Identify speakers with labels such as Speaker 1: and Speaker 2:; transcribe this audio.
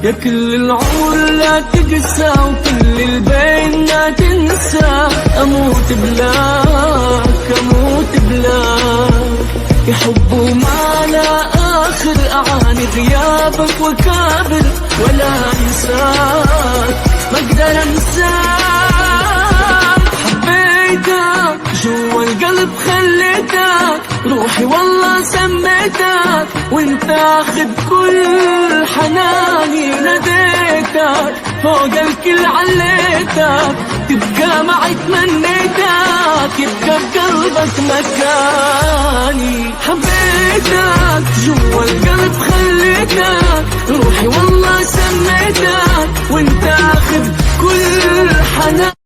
Speaker 1: يا كل العمر لا تقسى وكل البين لا تنسى. أموت بلاك أموت بلاك، يا حب وما لا آخر، أعاني غيابك وكابر ولا أنساك، ما أقدر أنساك. حبيتك جوا القلب خليتك، روحي والله سميتك، وانت اخذ كل حناني ناديتك، فوق الكل عليتك، تبقى معي تمنيتك، يبقى بقلبك مكاني. حبيتك جوا القلب خليتك، روحي والله سميتك، وانت اخذ كل حناني